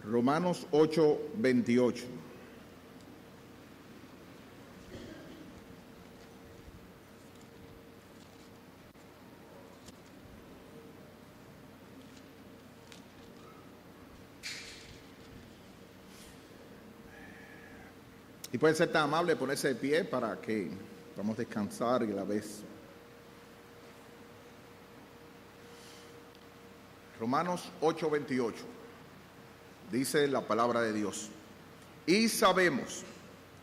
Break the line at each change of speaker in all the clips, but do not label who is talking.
Romanos 8:28. Y pueden ser tan amables de ponerse de pie para que podamos descansar y a la vez. Romanos 8:28. Dice la palabra de Dios. Y sabemos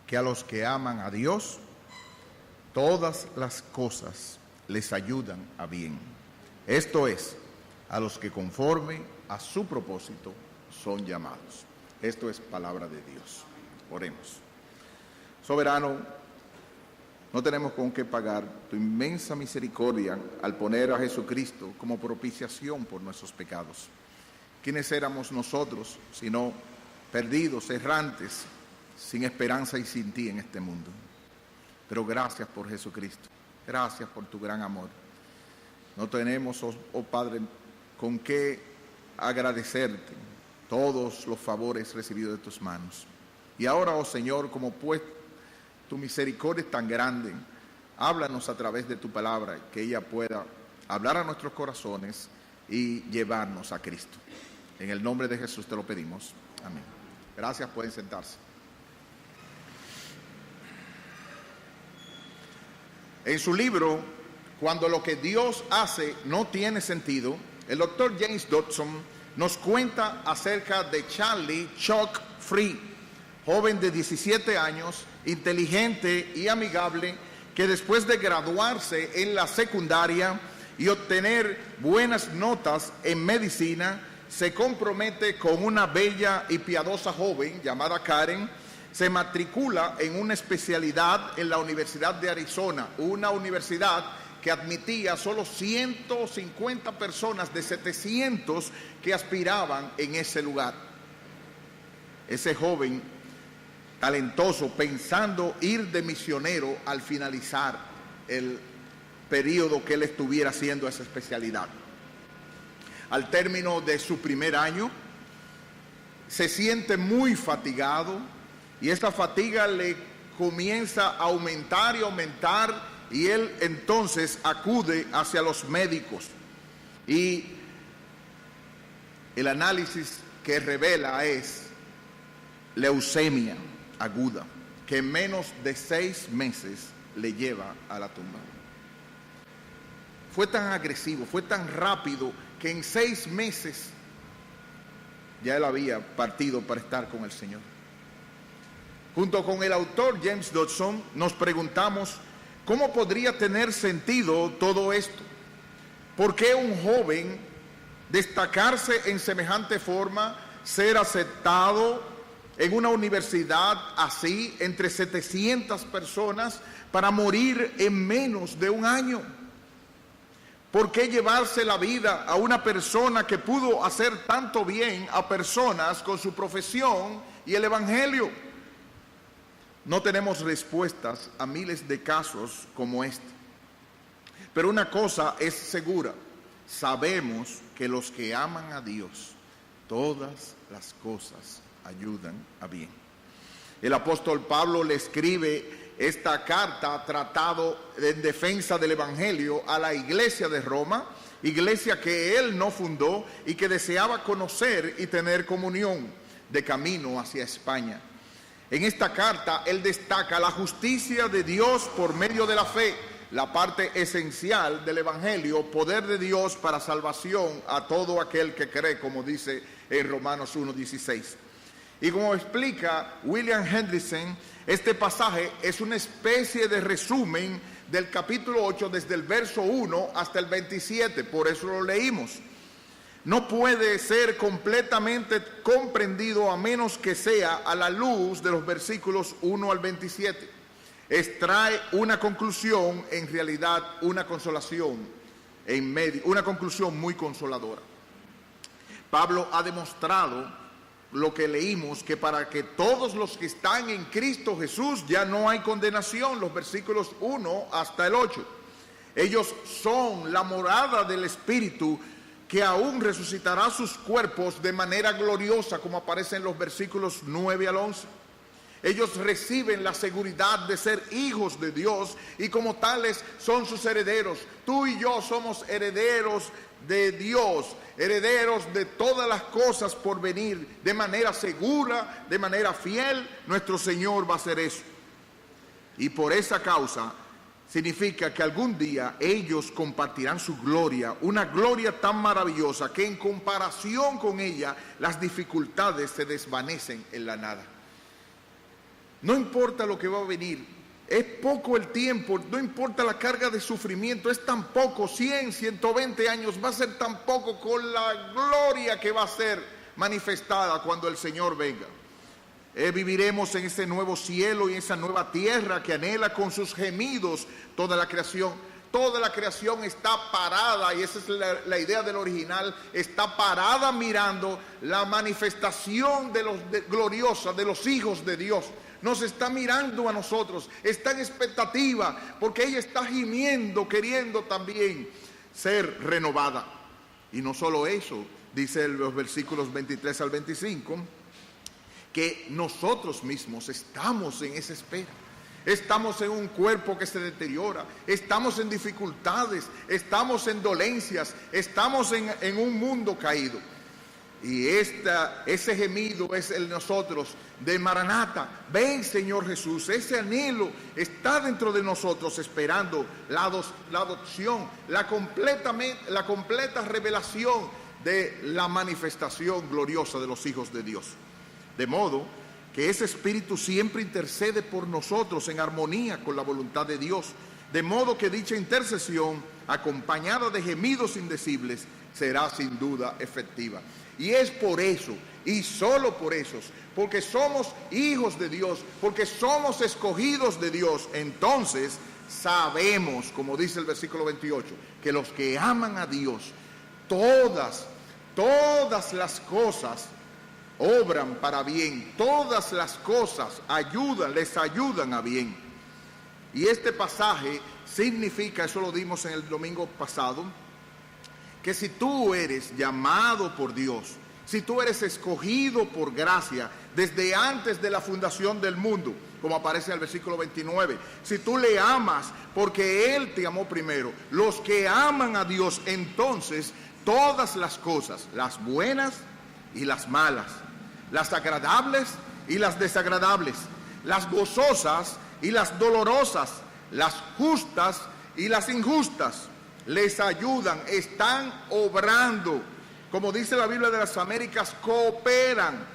que a los que aman a Dios, todas las cosas les ayudan a bien. Esto es, a los que conforme a su propósito son llamados. Esto es palabra de Dios. Oremos. Soberano, no tenemos con qué pagar tu inmensa misericordia al poner a Jesucristo como propiciación por nuestros pecados. ¿Quiénes éramos nosotros, sino perdidos, errantes, sin esperanza y sin ti en este mundo? Pero gracias por Jesucristo, gracias por tu gran amor. No tenemos, oh Padre, con qué agradecerte todos los favores recibidos de tus manos. Y ahora, oh Señor, como pues tu misericordia es tan grande, háblanos a través de tu palabra, que ella pueda hablar a nuestros corazones y llevarnos a Cristo. En el nombre de Jesús te lo pedimos. Amén. Gracias, pueden sentarse. En su libro, Cuando lo que Dios hace no tiene sentido, el doctor James Dobson nos cuenta acerca de Charlie Chuck Free, joven de 17 años, inteligente y amigable, que después de graduarse en la secundaria y obtener buenas notas en medicina, se compromete con una bella y piadosa joven llamada Karen, se matricula en una especialidad en la Universidad de Arizona, una universidad que admitía solo 150 personas de 700 que aspiraban en ese lugar. Ese joven talentoso, pensando ir de misionero al finalizar el periodo que él estuviera haciendo esa especialidad. Al término de su primer año, se siente muy fatigado y esta fatiga le comienza a aumentar y aumentar, y él entonces acude hacia los médicos y el análisis que revela es leucemia aguda, que en menos de 6 meses le lleva a la tumba. Fue tan agresivo, fue tan rápido, que en 6 meses ya él había partido para estar con el Señor. Junto con el autor James Dobson nos preguntamos cómo podría tener sentido todo esto. ¿Por qué un joven destacarse en semejante forma, ser aceptado en una universidad así, entre 700 personas, para morir en menos de un año? ¿Por qué llevarse la vida a una persona que pudo hacer tanto bien a personas con su profesión y el evangelio? No tenemos respuestas a miles de casos como este. Pero una cosa es segura: sabemos que los que aman a Dios, todas las cosas ayudan a bien. El apóstol Pablo le escribe esta carta, tratado en defensa del evangelio, a la iglesia de Roma, iglesia que él no fundó y que deseaba conocer y tener comunión de camino hacia España. En esta carta él destaca la justicia de Dios por medio de la fe, la parte esencial del evangelio, poder de Dios para salvación a todo aquel que cree, como dice en Romanos 1:16. Y como explica William Hendrickson, este pasaje es una especie de resumen del capítulo 8 desde el verso 1 hasta el 27, por eso lo leímos. No puede ser completamente comprendido a menos que sea a la luz de los versículos 1 al 27. Extrae una conclusión, en realidad una consolación en medio, una conclusión muy consoladora. Pablo ha demostrado lo que leímos, que para que todos los que están en Cristo Jesús ya no hay condenación, los versículos 1 hasta el 8. Ellos son la morada del Espíritu que aún resucitará sus cuerpos de manera gloriosa, como aparece en los versículos 9 al 11. Ellos reciben la seguridad de ser hijos de Dios y como tales son sus herederos. Tú y yo somos herederos de Dios, herederos de todas las cosas por venir, de manera segura, de manera fiel. Nuestro Señor va a hacer eso. Y por esa causa significa que algún día ellos compartirán su gloria, una gloria tan maravillosa que en comparación con ella las dificultades se desvanecen en la nada. No importa lo que va a venir, es poco el tiempo, no importa la carga de sufrimiento, es tan poco, 100, 120 años, va a ser tan poco con la gloria que va a ser manifestada cuando el Señor venga. Viviremos en ese nuevo cielo y esa nueva tierra que anhela con sus gemidos toda la creación. Toda la creación está parada, y esa es la idea del original, está parada mirando la manifestación gloriosa de los hijos de Dios. Nos está mirando a nosotros, está en expectativa, porque ella está gimiendo, queriendo también ser renovada. Y no solo eso, dice en los versículos 23 al 25, que nosotros mismos estamos en esa espera. Estamos en un cuerpo que se deteriora, estamos en dificultades, estamos en dolencias, estamos en un mundo caído. Y ese gemido es el nosotros de Maranata. Ven, Señor Jesús. Ese anhelo está dentro de nosotros, esperando la adopción, la completa revelación de la manifestación gloriosa de los hijos de Dios. De modo que ese Espíritu siempre intercede por nosotros en armonía con la voluntad de Dios. De modo que dicha intercesión, acompañada de gemidos indecibles, será sin duda efectiva. Y es por eso, y solo por eso, porque somos hijos de Dios, porque somos escogidos de Dios, entonces sabemos, como dice el versículo 28, que los que aman a Dios, todas las cosas obran para bien, todas las cosas les ayudan a bien. Y este pasaje significa, eso lo dimos en el domingo pasado, que si tú eres llamado por Dios, si tú eres escogido por gracia desde antes de la fundación del mundo, como aparece en el versículo 29, si tú le amas porque Él te amó primero, los que aman a Dios, entonces todas las cosas, las buenas y las malas, las agradables y las desagradables, las gozosas y las dolorosas, las justas y las injustas, les ayudan, están obrando. Como dice la Biblia de las Américas, cooperan.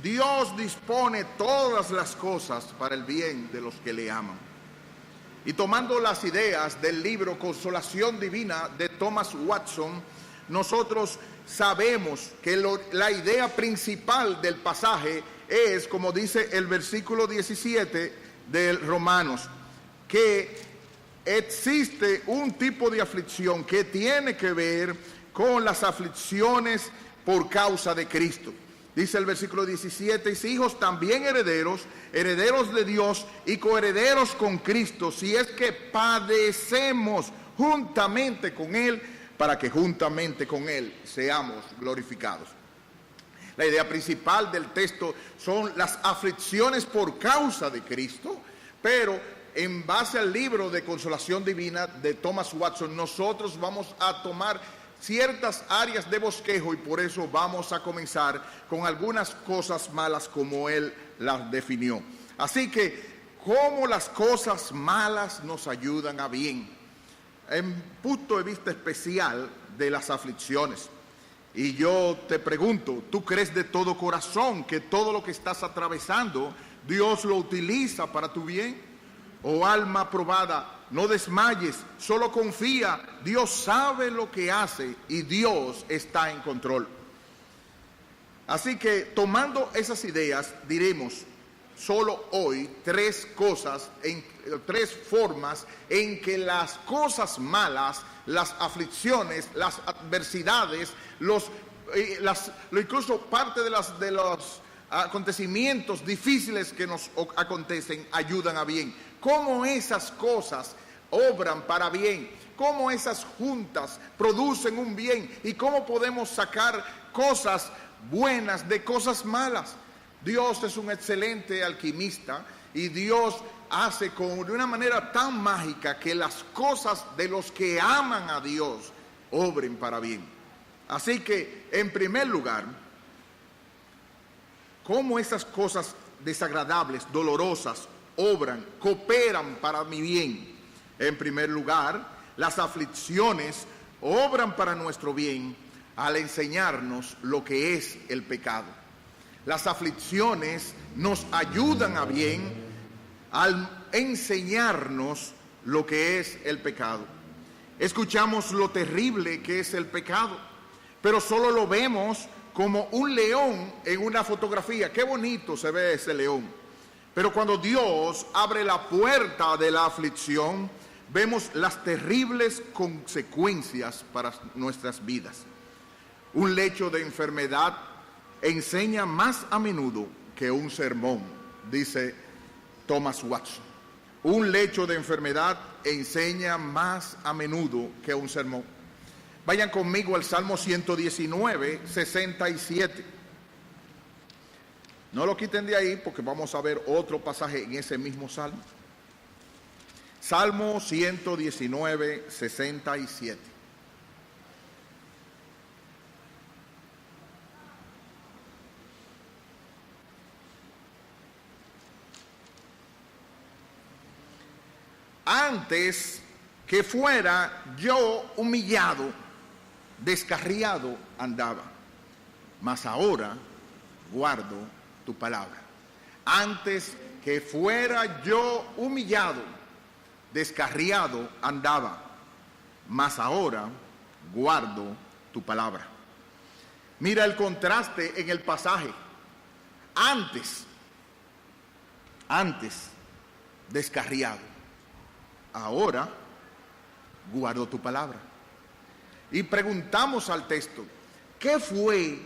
Dios dispone todas las cosas para el bien de los que le aman. Y tomando las ideas del libro Consolación Divina de Thomas Watson, nosotros sabemos que la idea principal del pasaje es, como dice el versículo 17 de Romanos, que existe un tipo de aflicción que tiene que ver con las aflicciones por causa de Cristo. Dice el versículo 17, y hijos también herederos, herederos de Dios y coherederos con Cristo, si es que padecemos juntamente con Él, para que juntamente con Él seamos glorificados. La idea principal del texto son las aflicciones por causa de Cristo, pero en base al libro de Consolación Divina de Thomas Watson, nosotros vamos a tomar ciertas áreas de bosquejo y por eso vamos a comenzar con algunas cosas malas como él las definió. Así que, ¿cómo las cosas malas nos ayudan a bien? En punto de vista especial de las aflicciones. Y yo te pregunto, ¿tú crees de todo corazón que todo lo que estás atravesando, Dios lo utiliza para tu bien? Oh alma probada, no desmayes, solo confía. Dios sabe lo que hace y Dios está en control. Así que tomando esas ideas, diremos solo hoy tres formas en que las cosas malas, las aflicciones, las adversidades, incluso parte de los acontecimientos difíciles que nos acontecen ayudan a bien. ¿Cómo esas cosas obran para bien? cómo esas juntas producen un bien y cómo podemos sacar cosas buenas de cosas malas. Dios es un excelente alquimista y Dios hace de una manera tan mágica que las cosas de los que aman a Dios obren para bien. Así que, en primer lugar, cómo esas cosas desagradables, dolorosas, obran, cooperan para mi bien. En primer lugar, las aflicciones obran para nuestro bien al enseñarnos lo que es el pecado. Las aflicciones nos ayudan a bien al enseñarnos lo que es el pecado. Escuchamos lo terrible que es el pecado, pero solo lo vemos como un león en una fotografía. Qué bonito se ve ese león. Pero cuando Dios abre la puerta de la aflicción, vemos las terribles consecuencias para nuestras vidas. Un lecho de enfermedad enseña más a menudo que un sermón, dice Thomas Watson. Un lecho de enfermedad enseña más a menudo que un sermón. Vayan conmigo al Salmo 119, 67. No lo quiten de ahí porque vamos a ver otro pasaje en ese mismo salmo. Salmo 119, 67. Antes que fuera yo humillado, descarriado andaba, mas ahora guardo tu palabra. Antes que fuera yo humillado, descarriado andaba, mas ahora guardo tu palabra. Mira el contraste en el pasaje. Antes descarriado, ahora guardo tu palabra. Y preguntamos al texto, ¿qué fue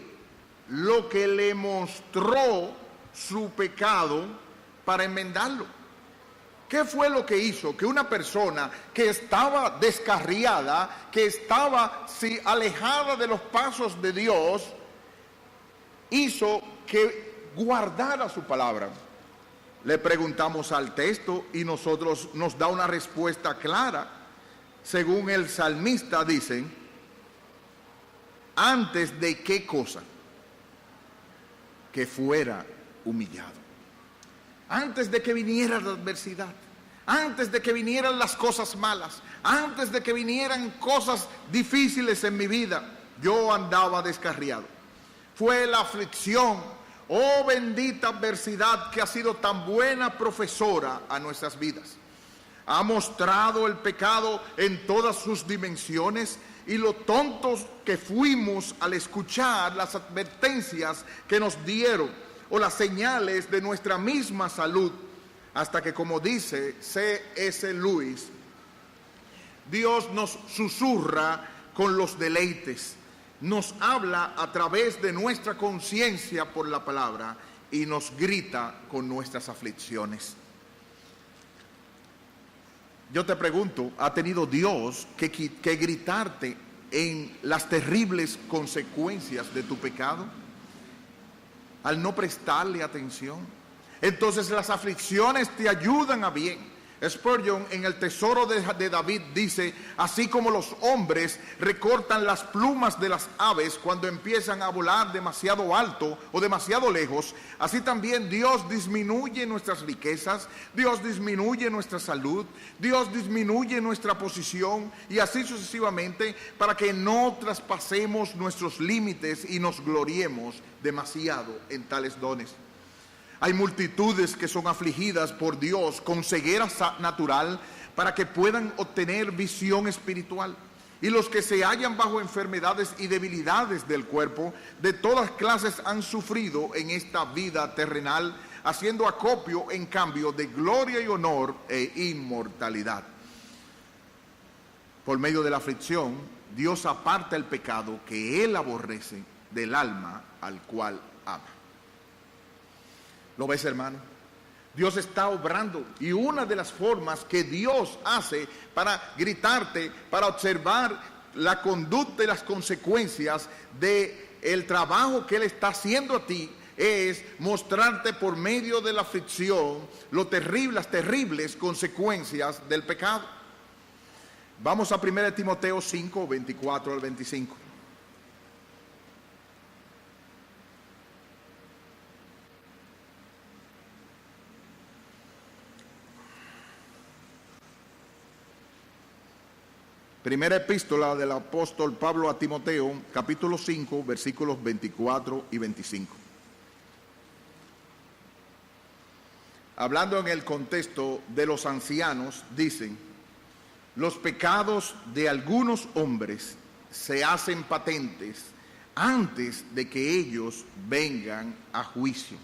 lo que le mostró su pecado para enmendarlo? ¿Qué fue lo que hizo que una persona que estaba descarriada, que estaba alejada de los pasos de Dios, hizo que guardara su palabra? Le preguntamos al texto y nos da una respuesta clara. Según el salmista dice, ¿antes de qué cosa? Que fuera humillado. Antes de que viniera la adversidad, antes de que vinieran las cosas malas, antes de que vinieran cosas difíciles en mi vida, yo andaba descarriado. Fue la aflicción, oh bendita adversidad, que ha sido tan buena profesora a nuestras vidas. Ha mostrado el pecado en todas sus dimensiones y lo tontos que fuimos al escuchar las advertencias que nos dieron o las señales de nuestra misma salud, hasta que, como dice C.S. Lewis, Dios nos susurra con los deleites, nos habla a través de nuestra conciencia por la palabra y nos grita con nuestras aflicciones. Yo te pregunto, ¿ha tenido Dios que gritarte en las terribles consecuencias de tu pecado al no prestarle atención? Entonces las aflicciones te ayudan a bien. Spurgeon en El Tesoro de David dice, así como los hombres recortan las plumas de las aves cuando empiezan a volar demasiado alto o demasiado lejos, así también Dios disminuye nuestras riquezas, Dios disminuye nuestra salud, Dios disminuye nuestra posición y así sucesivamente, para que no traspasemos nuestros límites y nos gloriemos demasiado en tales dones. Hay multitudes que son afligidas por Dios con ceguera natural para que puedan obtener visión espiritual. Y los que se hallan bajo enfermedades y debilidades del cuerpo, de todas clases han sufrido en esta vida terrenal, haciendo acopio en cambio de gloria y honor e inmortalidad. Por medio de la aflicción, Dios aparta el pecado que Él aborrece del alma al cual ama. ¿Lo ves, hermano? Dios está obrando, y una de las formas que Dios hace para gritarte, para observar la conducta y las consecuencias del trabajo que Él está haciendo a ti, es mostrarte por medio de la aflicción las terribles consecuencias del pecado. Vamos a 1 Timoteo 5, 24 al 25. Primera epístola del apóstol Pablo a Timoteo, capítulo 5, versículos 24 y 25. Hablando en el contexto de los ancianos, dicen: los pecados de algunos hombres se hacen patentes antes de que ellos vengan a juicio,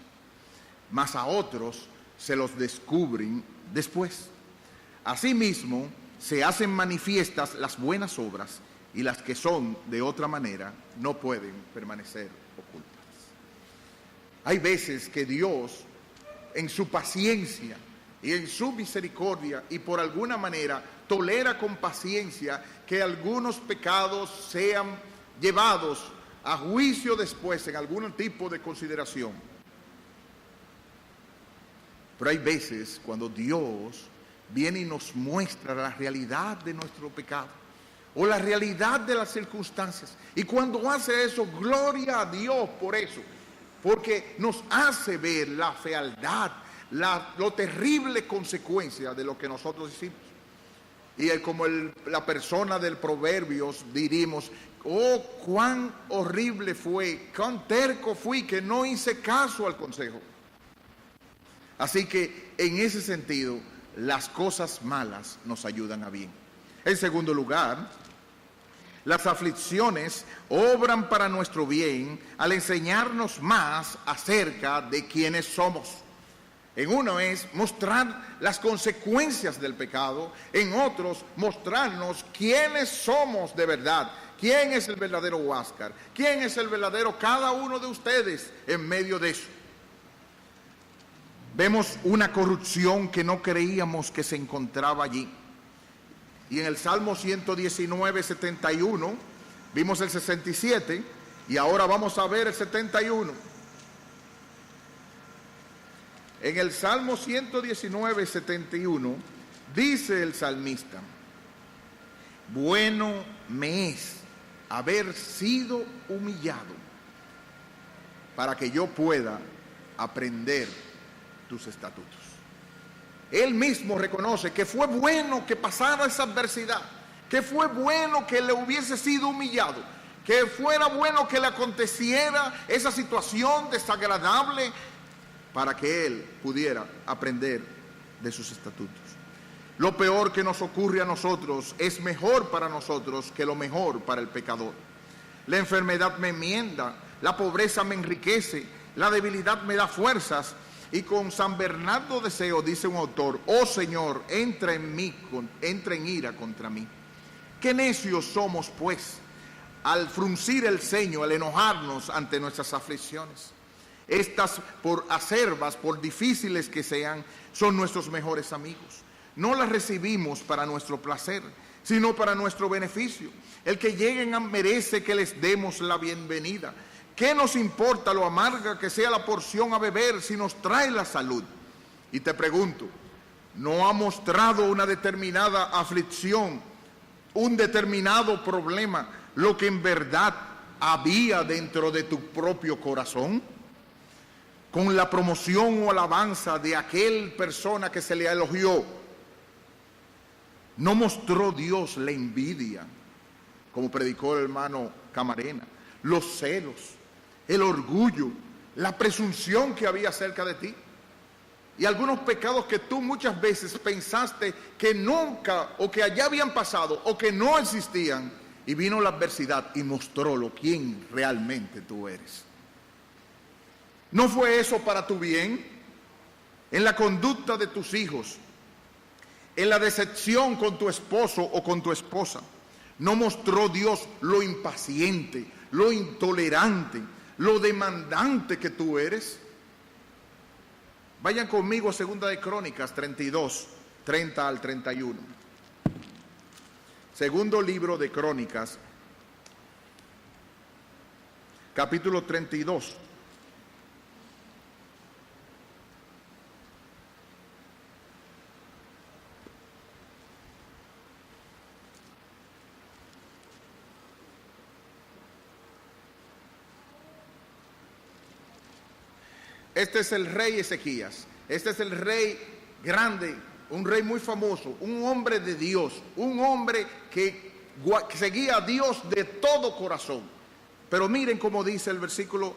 mas a otros se los descubren después. Asimismo, se hacen manifiestas las buenas obras, y las que son de otra manera no pueden permanecer ocultas. Hay veces que Dios, en su paciencia y en su misericordia, y por alguna manera tolera con paciencia que algunos pecados sean llevados a juicio después en algún tipo de consideración. Pero hay veces cuando Dios viene y nos muestra la realidad de nuestro pecado o la realidad de las circunstancias, y cuando hace eso, gloria a Dios por eso, porque nos hace ver la fealdad, lo terrible consecuencia de lo que nosotros hicimos. Y como la persona del Proverbios dirimos: oh, cuán horrible fue, cuán terco fui que no hice caso al consejo. Así que en ese sentido, las cosas malas nos ayudan a bien. En segundo lugar, las aflicciones obran para nuestro bien al enseñarnos más acerca de quiénes somos. En uno es mostrar las consecuencias del pecado, en otros mostrarnos quiénes somos de verdad, quién es el verdadero Huáscar, quién es el verdadero cada uno de ustedes en medio de eso. Vemos una corrupción que no creíamos que se encontraba allí. Y en el Salmo 119, 71, vimos el 67 y ahora vamos a ver el 71. En el Salmo 119, 71, dice el salmista: bueno me es haber sido humillado para que yo pueda aprender tus estatutos. Él mismo reconoce que fue bueno que pasara esa adversidad, que fue bueno que le hubiese sido humillado, que fuera bueno que le aconteciera esa situación desagradable para que él pudiera aprender de sus estatutos. Lo peor que nos ocurre a nosotros es mejor para nosotros que lo mejor para el pecador. La enfermedad me enmienda, la pobreza me enriquece, la debilidad me da fuerzas. Y con San Bernardo de Seo dice un autor: oh Señor, entra en ira contra mí. Qué necios somos pues al fruncir el ceño, al enojarnos ante nuestras aflicciones. Estas, por acerbas, por difíciles que sean, son nuestros mejores amigos. No las recibimos para nuestro placer, sino para nuestro beneficio. El que lleguen merece que les demos la bienvenida. ¿Qué nos importa lo amarga que sea la porción a beber si nos trae la salud? Y te pregunto, ¿no ha mostrado una determinada aflicción, un determinado problema, lo que en verdad había dentro de tu propio corazón? Con la promoción o alabanza de aquel persona que se le elogió, ¿no mostró Dios la envidia, como predicó el hermano Camarena, los celos, el orgullo, la presunción que había acerca de ti? Y algunos pecados que tú muchas veces pensaste que nunca, o que allá habían pasado, o que no existían, y vino la adversidad y mostró quién realmente tú eres. ¿No fue eso para tu bien? En la conducta de tus hijos, en la decepción con tu esposo o con tu esposa, ¿no mostró Dios lo impaciente, lo intolerante, lo demandante que tú eres? Vayan conmigo a Segunda de Crónicas 32, 30 al 31. Segundo libro de Crónicas, capítulo 32. Este es el rey Ezequías. Este es el rey grande, un rey muy famoso, un hombre de Dios, un hombre que seguía a Dios de todo corazón. Pero miren cómo dice el versículo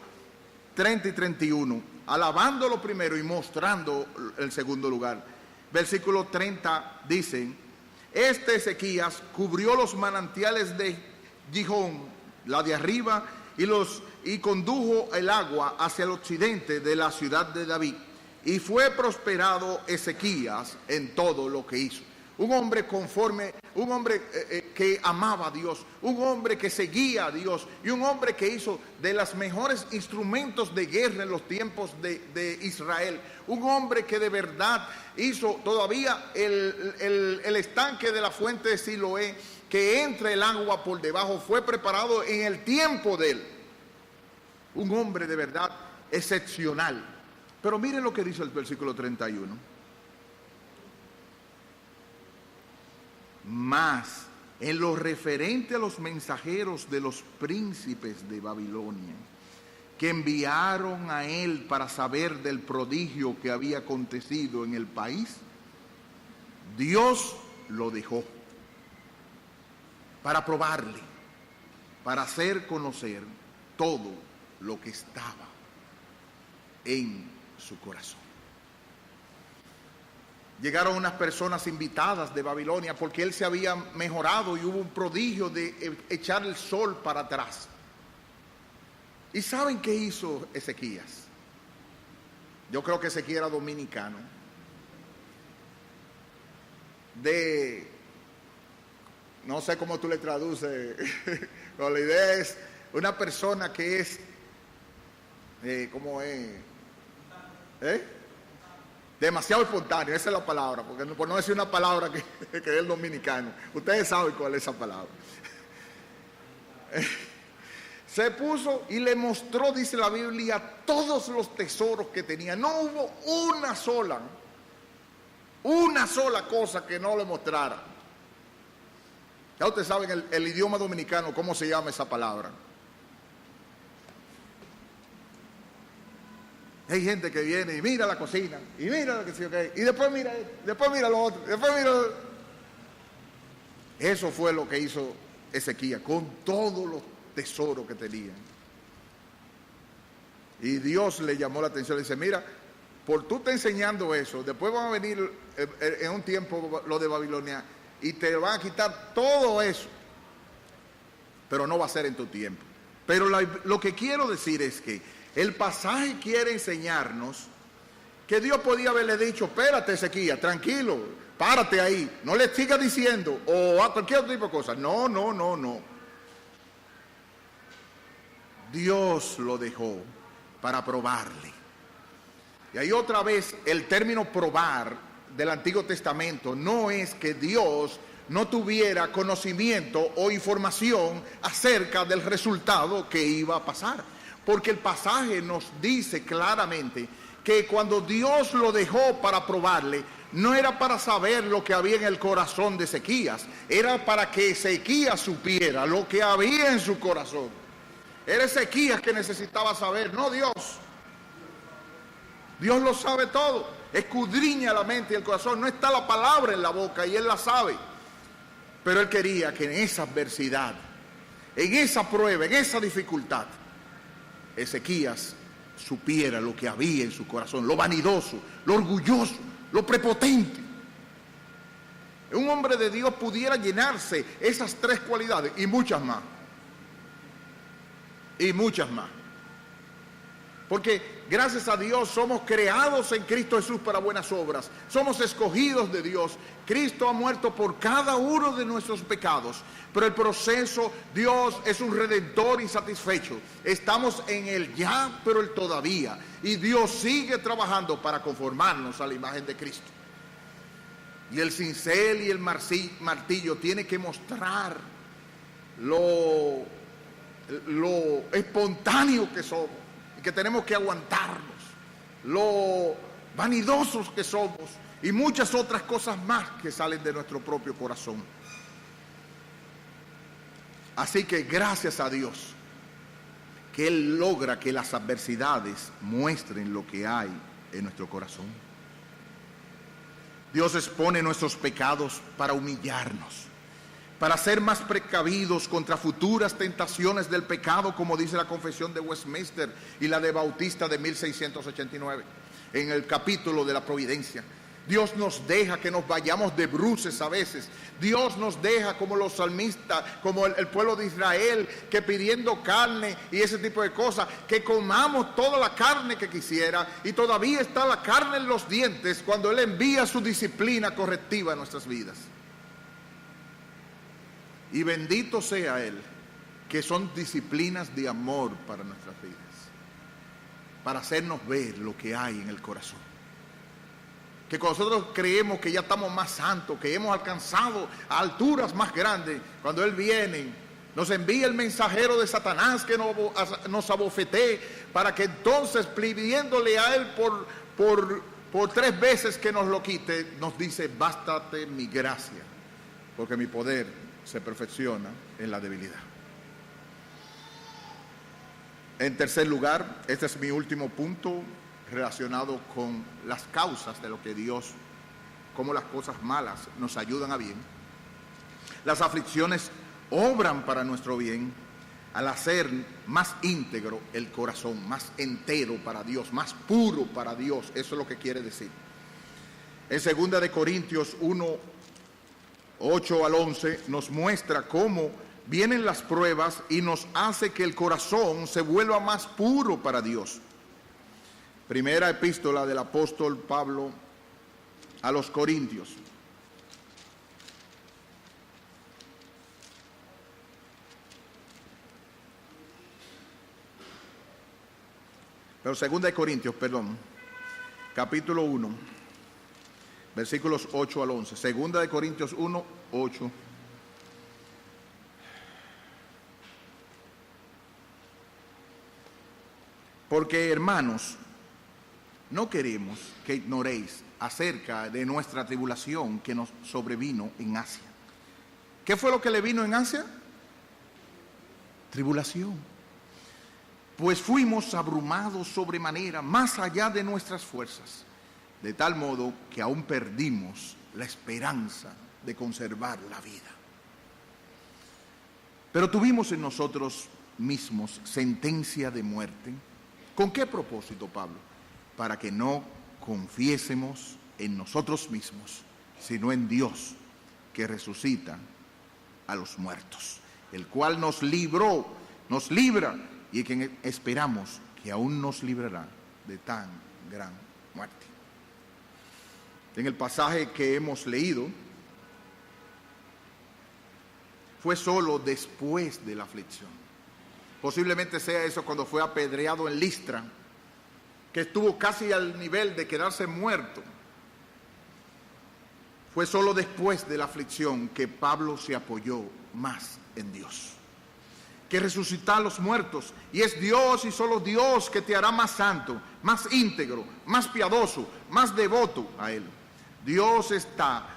30 y 31, alabándolo primero y mostrando el segundo lugar. Versículo 30 dice: este Ezequías cubrió los manantiales de Gihón, la de arriba, y condujo el agua hacia el occidente de la ciudad de David. Y fue prosperado Ezequías en todo lo que hizo. Un hombre conforme, un hombre que amaba a Dios, un hombre que seguía a Dios y un hombre que hizo de los mejores instrumentos de guerra en los tiempos de Israel. Un hombre que de verdad hizo todavía el estanque de la fuente de Siloé, que entra el agua por debajo, fue preparado en el tiempo de él. Un hombre de verdad excepcional. Pero miren lo que dice el versículo 31. Mas en lo referente a los mensajeros de los príncipes de Babilonia, que enviaron a él para saber del prodigio que había acontecido en el país, Dios lo dejó para probarle, para hacer conocer todo lo que estaba en su corazón. Llegaron unas personas invitadas de Babilonia porque él se había mejorado y hubo un prodigio de echar el sol para atrás. ¿Y saben qué hizo Ezequías? Yo creo que Ezequías era dominicano. No sé cómo tú le traduces, pero la idea es una persona que es, ¿cómo es? Demasiado espontáneo, esa es la palabra, porque por no decir una palabra que es el dominicano, ustedes saben cuál es esa palabra. Se puso y le mostró, dice la Biblia, todos los tesoros que tenía. No hubo una sola cosa que no le mostrara. Ya ustedes saben el idioma dominicano, ¿cómo se llama esa palabra? Hay gente que viene y mira la cocina, y mira lo que sí, okay, y después mira lo otro, después mira lo otro. Eso fue lo que hizo Ezequías con todos los tesoros que tenía. Y Dios le llamó la atención, le dice: mira, por tú te enseñando eso, después van a venir en un tiempo los de Babilonia y te van a quitar todo eso, pero no va a ser en tu tiempo. Pero lo que quiero decir es que el pasaje quiere enseñarnos que Dios podía haberle dicho: espérate, Ezequías, tranquilo, párate ahí, no le sigas diciendo, o a cualquier otro tipo de cosas. No. Dios lo dejó para probarle. Y ahí otra vez el término probar del Antiguo Testamento no es que Dios no tuviera conocimiento o información acerca del resultado que iba a pasar. Porque el pasaje nos dice claramente que cuando Dios lo dejó para probarle, no era para saber lo que había en el corazón de Ezequías, era para que Ezequías supiera lo que había en su corazón. Era Ezequías que necesitaba saber, no Dios. Dios lo sabe todo, escudriña la mente y el corazón, no está la palabra en la boca y él la sabe. Pero él quería que en esa adversidad, en esa prueba, en esa dificultad, Ezequías supiera lo que había en su corazón, lo vanidoso, lo orgulloso, lo prepotente. Un hombre de Dios pudiera llenarse esas tres cualidades y muchas más. Y muchas más. Porque gracias a Dios somos creados en Cristo Jesús para buenas obras. Somos escogidos de Dios. Cristo ha muerto por cada uno de nuestros pecados. Pero el proceso, Dios es un redentor insatisfecho. Estamos en el ya, pero el todavía. Y Dios sigue trabajando para conformarnos a la imagen de Cristo. Y el cincel y el martillo tiene que mostrar lo espontáneo que somos y que tenemos que aguantarnos, lo vanidosos que somos y muchas otras cosas más que salen de nuestro propio corazón. Así que gracias a Dios que Él logra que las adversidades muestren lo que hay en nuestro corazón. Dios expone nuestros pecados para humillarnos, para ser más precavidos contra futuras tentaciones del pecado, como dice la Confesión de Westminster y la de Bautista de 1689, en el capítulo de la providencia. Dios nos deja que nos vayamos de bruces a veces. Dios nos deja como los salmistas, como el pueblo de Israel, que pidiendo carne y ese tipo de cosas, que comamos toda la carne que quisiera, y todavía está la carne en los dientes cuando Él envía su disciplina correctiva a nuestras vidas. Y bendito sea Él, que son disciplinas de amor para nuestras vidas, para hacernos ver lo que hay en el corazón. Que cuando nosotros creemos que ya estamos más santos, que hemos alcanzado a alturas más grandes, cuando Él viene, nos envía el mensajero de Satanás que nos abofetee, para que entonces, pidiéndole a Él por 3 veces que nos lo quite, nos dice: bástate mi gracia, porque mi poder se perfecciona en la debilidad. En tercer lugar, este es mi último punto relacionado con las causas de lo que Dios, cómo las cosas malas nos ayudan a bien. Las aflicciones obran para nuestro bien al hacer más íntegro el corazón, más entero para Dios, más puro para Dios. Eso es lo que quiere decir. En 2 Corintios 1, 8 al 11 nos muestra cómo vienen las pruebas y nos hace que el corazón se vuelva más puro para Dios. Primera epístola del apóstol Pablo a los Corintios. Pero 2 Corintios, capítulo 1, versículos 8 al 11. 2 Corintios 1, 8. Porque, hermanos, no queremos que ignoréis acerca de nuestra tribulación que nos sobrevino en Asia. ¿Qué fue lo que le vino en Asia? Tribulación. Pues fuimos abrumados sobremanera, más allá de nuestras fuerzas, de tal modo que aún perdimos la esperanza de conservar la vida. Pero tuvimos en nosotros mismos sentencia de muerte. ¿Con qué propósito, Pablo? Para que no confiésemos en nosotros mismos, sino en Dios, que resucita a los muertos, el cual nos libra, y que esperamos que aún nos librará de tan gran muerte. En el pasaje que hemos leído, fue solo después de la aflicción. Posiblemente sea eso cuando fue apedreado en Listra, que estuvo casi al nivel de quedarse muerto. Fue solo después de la aflicción que Pablo se apoyó más en Dios, que resucita a los muertos. Y es Dios y solo Dios que te hará más santo, más íntegro, más piadoso, más devoto a Él. Dios está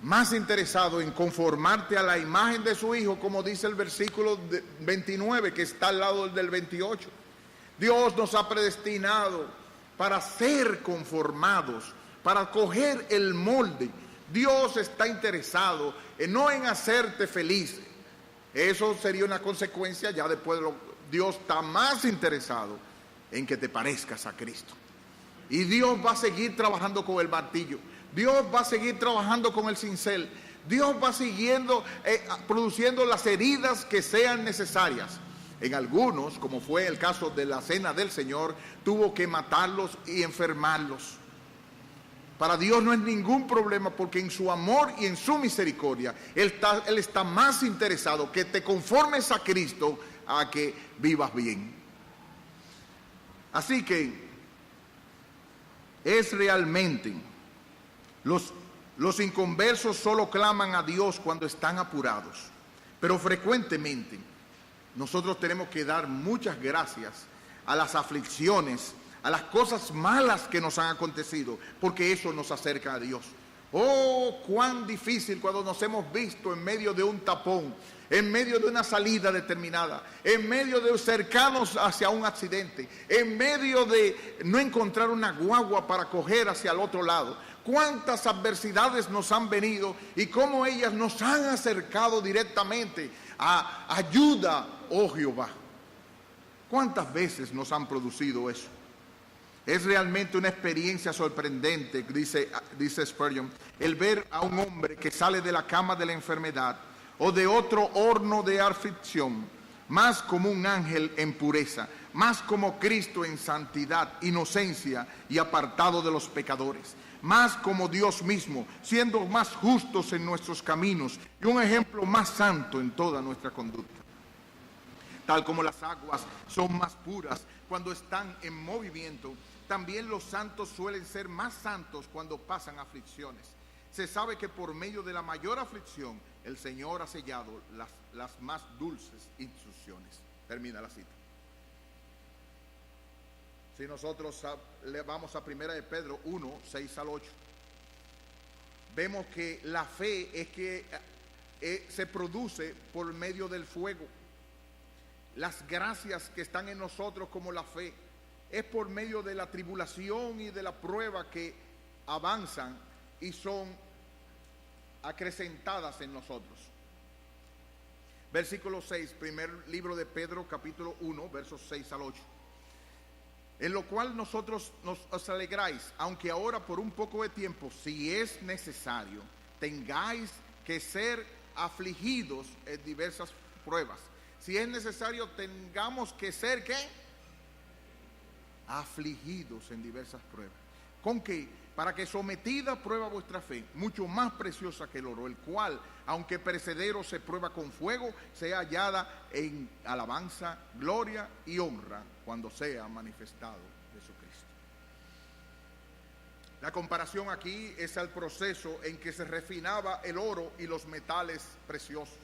más interesado en conformarte a la imagen de su Hijo, como dice el versículo 29, que está al lado del 28. Dios nos ha predestinado para ser conformados, para coger el molde. Dios está interesado no en hacerte feliz. Eso sería una consecuencia ya después de Dios está más interesado en que te parezcas a Cristo. Y Dios va a seguir trabajando con el martillo. Dios va a seguir trabajando con el cincel. Dios va siguiendo produciendo las heridas que sean necesarias. En algunos, como fue el caso de la cena del Señor, tuvo que matarlos y enfermarlos. Para Dios no es ningún problema, porque en su amor y en su misericordia Él está más interesado que te conformes a Cristo a que vivas bien. Así que es realmente, los inconversos solo claman a Dios cuando están apurados, pero frecuentemente nosotros tenemos que dar muchas gracias a las aflicciones, a las cosas malas que nos han acontecido, porque eso nos acerca a Dios. Oh, cuán difícil cuando nos hemos visto en medio de un tapón, en medio de una salida determinada, en medio de cercanos hacia un accidente, en medio de no encontrar una guagua para coger hacia el otro lado. Cuántas adversidades nos han venido y cómo ellas nos han acercado directamente a ayuda, oh Jehová. ¿Cuántas veces nos han producido eso? Es realmente una experiencia sorprendente, dice Spurgeon, el ver a un hombre que sale de la cama de la enfermedad o de otro horno de aflicción, más como un ángel en pureza, más como Cristo en santidad, inocencia y apartado de los pecadores, más como Dios mismo, siendo más justos en nuestros caminos y un ejemplo más santo en toda nuestra conducta. Tal como las aguas son más puras cuando están en movimiento, también los santos suelen ser más santos cuando pasan aflicciones. Se sabe que por medio de la mayor aflicción, el Señor ha sellado las más dulces instrucciones. Termina la cita. Si nosotros le vamos a 1 de Pedro 1, 6 al 8, vemos que la fe es que se produce por medio del fuego. Las gracias que están en nosotros como la fe es por medio de la tribulación y de la prueba que avanzan y son acrecentadas en nosotros. Versículo 6, primer libro de Pedro, capítulo 1, versos 6 al 8. En lo cual nosotros os alegráis, aunque ahora por un poco de tiempo, si es necesario, tengáis que ser afligidos en diversas pruebas. Si es necesario, tengamos que ser, ¿qué? Afligidos en diversas pruebas. ¿Con qué? Para que sometida a prueba vuestra fe, mucho más preciosa que el oro, el cual, aunque perecedero se prueba con fuego, sea hallada en alabanza, gloria y honra cuando sea manifestado Jesucristo. La comparación aquí es al proceso en que se refinaba el oro y los metales preciosos.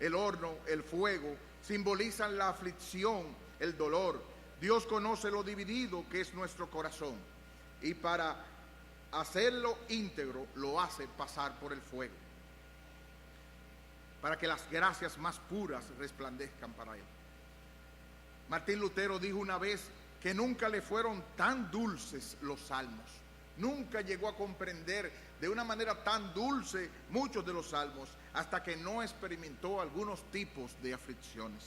El horno, el fuego, simbolizan la aflicción, el dolor. Dios conoce lo dividido que es nuestro corazón, y para hacerlo íntegro lo hace pasar por el fuego, para que las gracias más puras resplandezcan para Él. Martín Lutero dijo una vez que nunca le fueron tan dulces los salmos. Nunca llegó a comprender de una manera tan dulce muchos de los salmos hasta que no experimentó algunos tipos de aflicciones.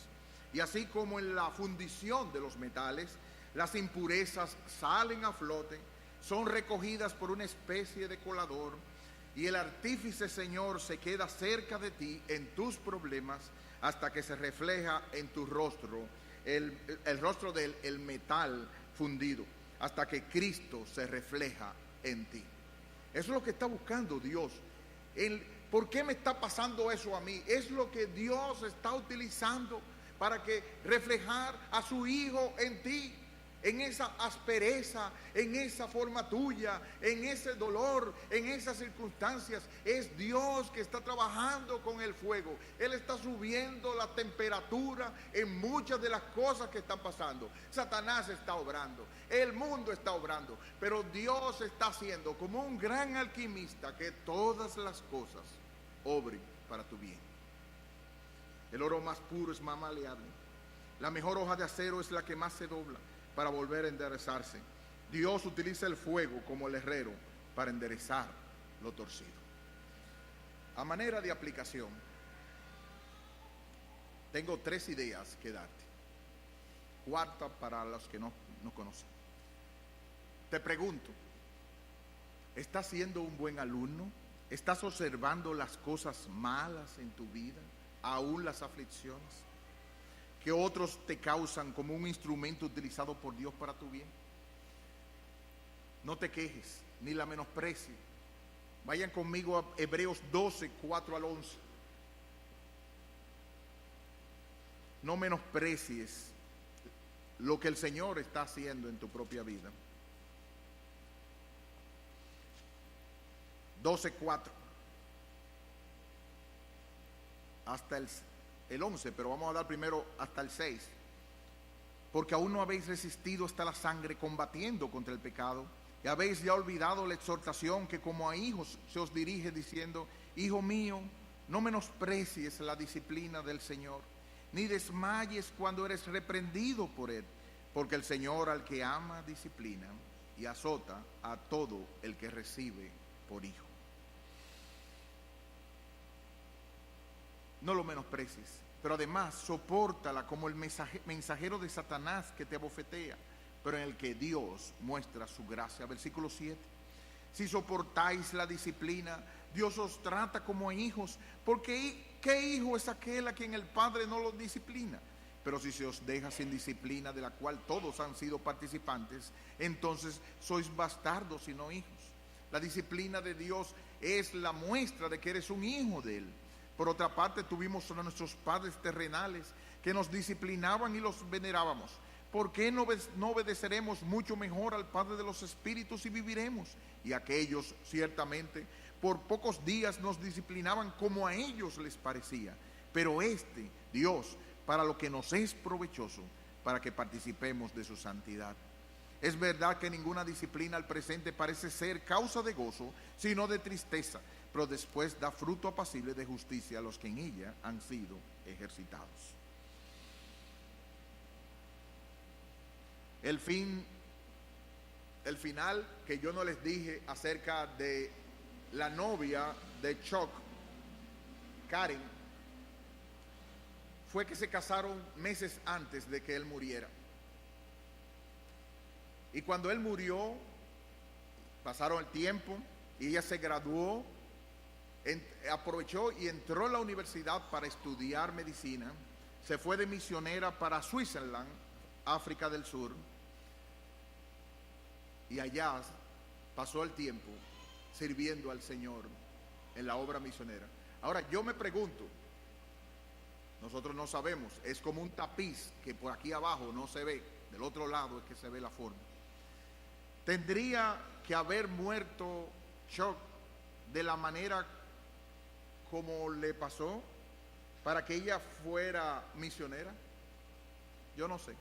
Y así como en la fundición de los metales, las impurezas salen a flote, son recogidas por una especie de colador, y el artífice, Señor, se queda cerca de ti en tus problemas hasta que se refleja en tu rostro, el rostro del metal fundido, hasta que Cristo se refleja en ti. Eso es lo que está buscando Dios. ¿Por qué me está pasando eso a mí? Es lo que Dios está utilizando para que reflejar a su Hijo en ti, en esa aspereza, en esa forma tuya, en ese dolor, en esas circunstancias. Es Dios que está trabajando con el fuego. Él está subiendo la temperatura en muchas de las cosas que están pasando. Satanás está obrando, el mundo está obrando, pero Dios está haciendo como un gran alquimista que todas las cosas obren para tu bien. El oro más puro es más maleable. La mejor hoja de acero es la que más se dobla para volver a enderezarse. Dios utiliza el fuego como el herrero para enderezar lo torcido. A manera de aplicación, tengo 3 ideas que darte. Cuarta para los que no conocen. Te pregunto, ¿estás siendo un buen alumno? ¿Estás observando las cosas malas en tu vida, aún las aflicciones? que otros te causan como un instrumento utilizado por Dios para tu bien. No te quejes, ni la menosprecies. Vayan conmigo a Hebreos 12, 4 al 11. No menosprecies lo que el Señor está haciendo en tu propia vida. 12:4 hasta el 11, pero vamos a dar primero hasta el 6. Porque aún no habéis resistido hasta la sangre combatiendo contra el pecado, y habéis ya olvidado la exhortación que como a hijos se os dirige diciendo: Hijo mío, no menosprecies la disciplina del Señor, ni desmayes cuando eres reprendido por Él, porque el Señor al que ama disciplina y azota a todo el que recibe por hijo. No lo menosprecies, pero además sopórtala como el mensajero de Satanás que te abofetea, pero en el que Dios muestra su gracia. Versículo 7. Si soportáis la disciplina, Dios os trata como hijos, porque ¿qué hijo es aquel a quien el Padre no lo disciplina? Pero si se os deja sin disciplina, de la cual todos han sido participantes, entonces sois bastardos y no hijos. La disciplina de Dios es la muestra de que eres un hijo de Él. Por otra parte, tuvimos a nuestros padres terrenales que nos disciplinaban y los venerábamos. ¿Por qué no obedeceremos mucho mejor al Padre de los Espíritus y viviremos? Y aquellos ciertamente por pocos días nos disciplinaban como a ellos les parecía, pero Dios, para lo que nos es provechoso, para que participemos de su santidad. Es verdad que ninguna disciplina al presente parece ser causa de gozo, sino de tristeza, pero después da fruto apacible de justicia a los que en ella han sido ejercitados. El final que yo no les dije acerca de la novia de Chuck, Karen, fue que se casaron meses antes de que él muriera. Y cuando él murió, pasaron el tiempo y ella se graduó, aprovechó y entró a la universidad para estudiar medicina. Se fue de misionera para Switzerland, África del Sur, y allá pasó el tiempo sirviendo al Señor en la obra misionera. Ahora yo me pregunto, nosotros no sabemos, es como un tapiz que por aquí abajo no se ve, del otro lado es que se ve la forma. ¿Tendría que haber muerto Chuck de la manera como le pasó para que ella fuera misionera? Yo no sé.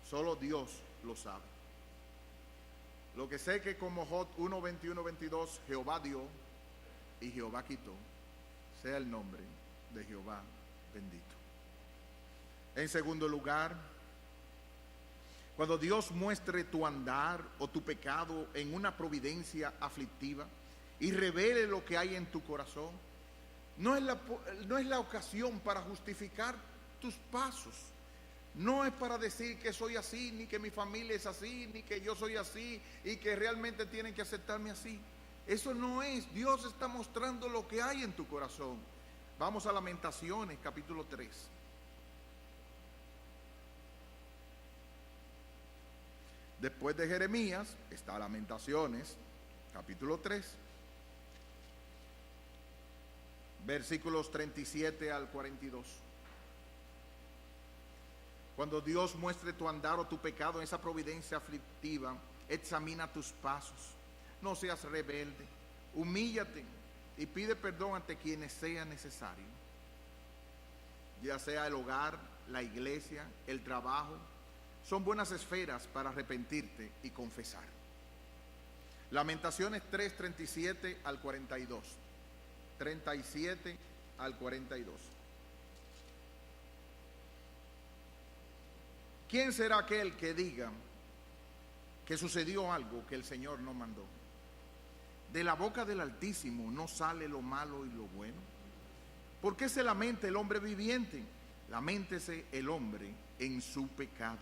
Solo Dios lo sabe. Lo que sé que como Job 1, 21, 22, Jehová dio y Jehová quitó, sea el nombre de Jehová bendito. En segundo lugar, cuando Dios muestre tu andar o tu pecado en una providencia aflictiva y revele lo que hay en tu corazón, no es la ocasión para justificar tus pasos. No es para decir que soy así, ni que mi familia es así, ni que yo soy así y que realmente tienen que aceptarme así. Eso no es. Dios está mostrando lo que hay en tu corazón. Vamos a Lamentaciones, capítulo 3. Después de Jeremías está Lamentaciones, capítulo 3, versículos 37 al 42. Cuando Dios muestre tu andar o tu pecado en esa providencia aflictiva, examina tus pasos. No seas rebelde, humíllate y pide perdón ante quienes sea necesario. Ya sea el hogar, la iglesia, el trabajo, son buenas esferas para arrepentirte y confesar. Lamentaciones 3, 37 al 42. 37 al 42. ¿Quién será aquel que diga que sucedió algo que el Señor no mandó? De la boca del Altísimo no sale lo malo y lo bueno. ¿Por qué se lamenta el hombre viviente? Laméntese el hombre en su pecado.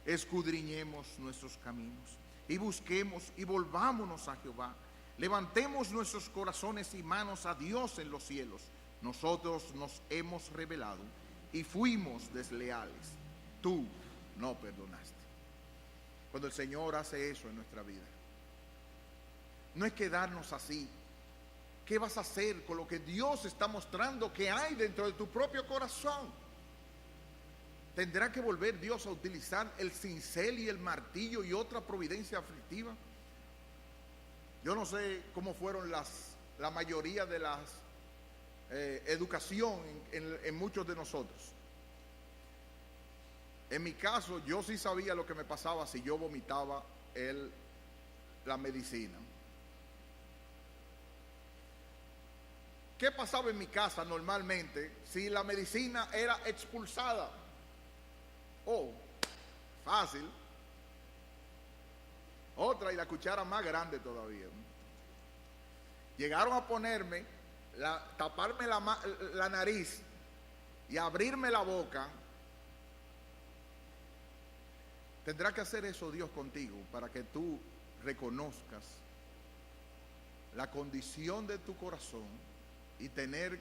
Escudriñemos nuestros caminos y busquemos y volvámonos a Jehová. Levantemos nuestros corazones y manos a Dios en los cielos. Nosotros nos hemos rebelado y fuimos desleales, tú no perdonaste. Cuando el Señor hace eso en nuestra vida, no es quedarnos así. ¿Qué vas a hacer con lo que Dios está mostrando que hay dentro de tu propio corazón? ¿Tendrá que volver Dios a utilizar el cincel y el martillo y otra providencia aflictiva? Yo no sé cómo fueron la mayoría de las educación en muchos de nosotros. En mi caso, yo sí sabía lo que me pasaba si yo vomitaba la medicina. ¿Qué pasaba en mi casa normalmente si la medicina era expulsada? Oh, fácil. Otra y la cuchara más grande todavía. Llegaron a ponerme, taparme la nariz y abrirme la boca. Tendrá que hacer eso Dios contigo para que tú reconozcas la condición de tu corazón y tener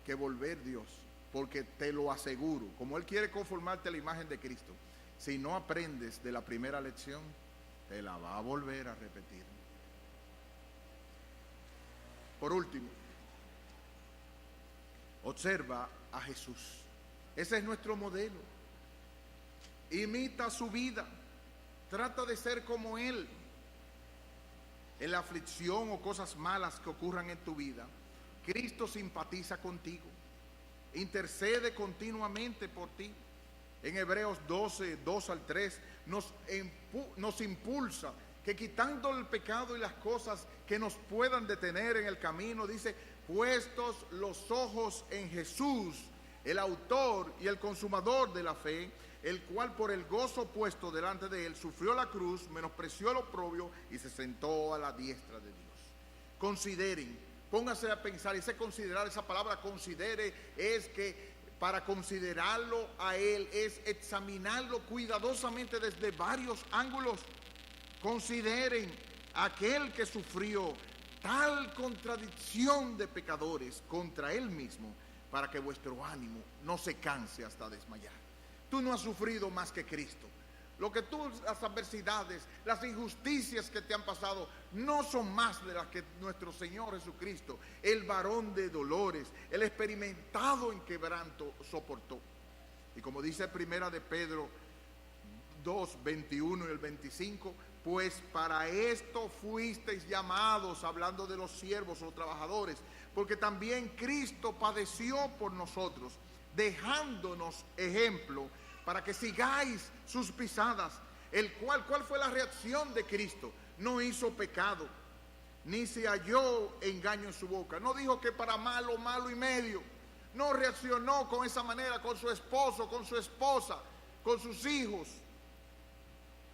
que volver Dios, porque te lo aseguro, como Él quiere conformarte a la imagen de Cristo, si no aprendes de la primera lección, te la va a volver a repetir. Por último, observa a Jesús. Ese es nuestro modelo. Imita su vida, trata de ser como Él. En la aflicción o cosas malas que ocurran en tu vida, Cristo simpatiza contigo, intercede continuamente por ti. En Hebreos 12, 2 al 3, nos impulsa que quitando el pecado y las cosas que nos puedan detener en el camino, dice, puestos los ojos en Jesús, el autor y el consumador de la fe, el cual por el gozo puesto delante de él sufrió la cruz, menospreció el oprobio y se sentó a la diestra de Dios. Consideren, pónganse a pensar, ese considerar, esa palabra considere, es que para considerarlo a él es examinarlo cuidadosamente desde varios ángulos. Consideren aquel que sufrió tal contradicción de pecadores contra él mismo, para que vuestro ánimo no se canse hasta desmayar. Tú no has sufrido más que Cristo. Las adversidades, las injusticias que te han pasado, no son más de las que nuestro Señor Jesucristo, el varón de dolores, el experimentado en quebranto, soportó. Y como dice primera de Pedro 2, 21 y el 25, pues para esto fuisteis llamados, hablando de los siervos o trabajadores, porque también Cristo padeció por nosotros, dejándonos ejemplo para que sigáis sus pisadas. ¿Cuál fue la reacción de Cristo? No hizo pecado, ni se halló engaño en su boca. No dijo que para malo, malo y medio. No reaccionó con esa manera con su esposo, con su esposa, con sus hijos,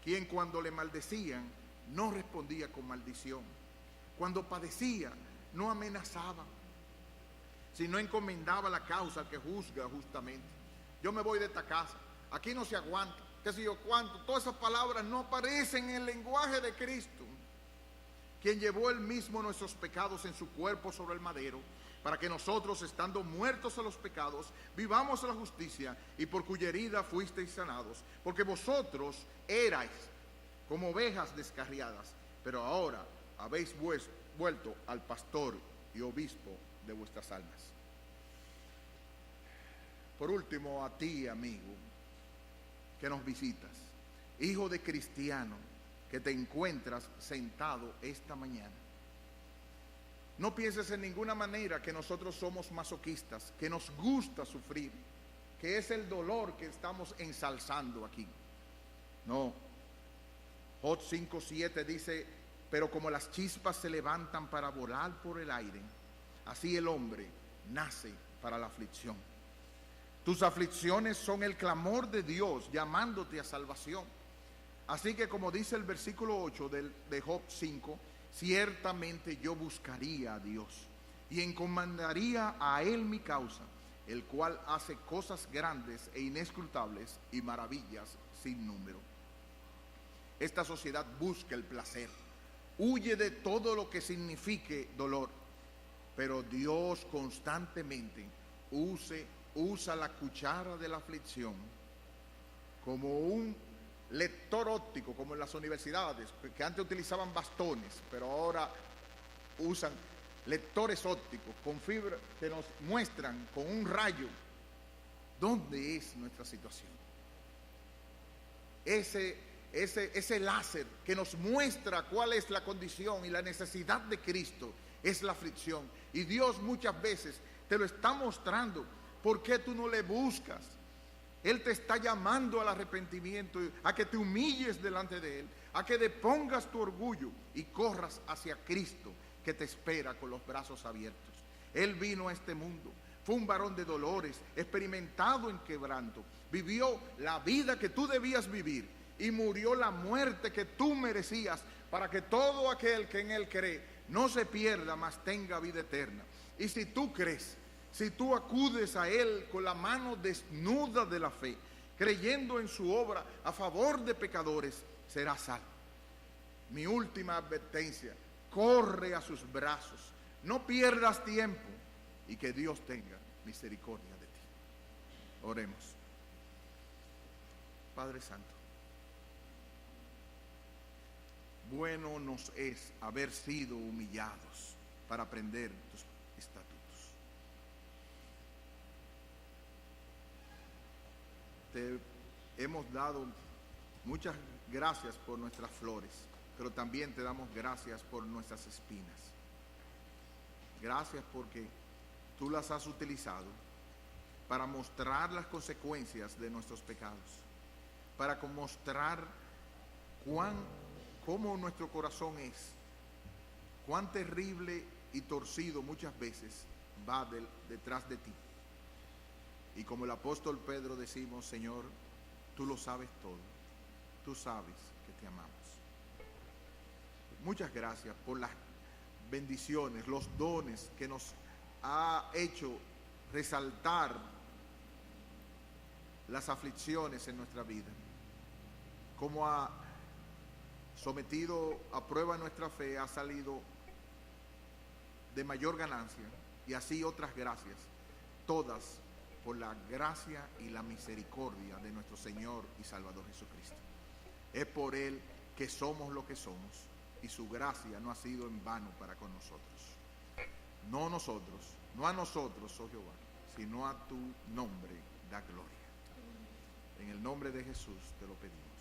quien cuando le maldecían no respondía con maldición. Cuando padecía no amenazaba, sino encomendaba la causa al que juzga justamente. Yo me voy de esta casa, aquí no se aguanta, qué sé yo cuánto. Todas esas palabras no aparecen en el lenguaje de Cristo, quien llevó él mismo nuestros pecados en su cuerpo sobre el madero, para que nosotros, estando muertos a los pecados, vivamos a la justicia, y por cuya herida fuisteis sanados. Porque vosotros erais como ovejas descarriadas, pero ahora habéis vuelto al pastor y obispo de vuestras almas. Por último, a ti, amigo, que nos visitas, hijo de cristiano, que te encuentras sentado esta mañana. No pienses en ninguna manera que nosotros somos masoquistas, que nos gusta sufrir, que es el dolor que estamos ensalzando aquí. No. Job 5:7 dice, pero como las chispas se levantan para volar por el aire, así el hombre nace para la aflicción. Tus aflicciones son el clamor de Dios llamándote a salvación. Así que, como dice el versículo 8 de Job 5, ciertamente yo buscaría a Dios y encomendaría a Él mi causa, el cual hace cosas grandes e inescrutables y maravillas sin número. Esta sociedad busca el placer, huye de todo lo que signifique dolor, pero Dios constantemente usa la cuchara de la aflicción como un lector óptico, como en las universidades, que antes utilizaban bastones, pero ahora usan lectores ópticos con fibra que nos muestran con un rayo dónde es nuestra situación. Ese láser que nos muestra cuál es la condición y la necesidad de Cristo es la aflicción. Y Dios muchas veces te lo está mostrando. ¿Por qué tú no le buscas? Él te está llamando al arrepentimiento, a que te humilles delante de Él, a que depongas tu orgullo y corras hacia Cristo, que te espera con los brazos abiertos. Él vino a este mundo, fue un varón de dolores, experimentado en quebranto, vivió la vida que tú debías vivir y murió la muerte que tú merecías, para que todo aquel que en Él cree no se pierda, mas tenga vida eterna. Y si tú crees, si tú acudes a Él con la mano desnuda de la fe, creyendo en su obra a favor de pecadores, serás salvo. Mi última advertencia: corre a sus brazos, no pierdas tiempo, y que Dios tenga misericordia de ti. Oremos. Padre Santo, bueno nos es haber sido humillados para aprender tus estatutos. Te hemos dado muchas gracias por nuestras flores, pero también te damos gracias por nuestras espinas. Gracias porque tú las has utilizado para mostrar las consecuencias de nuestros pecados, para mostrar cómo nuestro corazón es, cuán terrible y torcido muchas veces va detrás de ti. Y como el apóstol Pedro decimos: Señor, tú lo sabes todo, tú sabes que te amamos. Muchas gracias por las bendiciones, los dones que nos ha hecho resaltar las aflicciones en nuestra vida, como ha sometido a prueba nuestra fe, ha salido de mayor ganancia, y así otras gracias, todas por la gracia y la misericordia de nuestro Señor y Salvador Jesucristo. Es por Él que somos lo que somos, y su gracia no ha sido en vano para con nosotros. No a nosotros, oh Jehová, sino a tu nombre da gloria. En el nombre de Jesús te lo pedimos.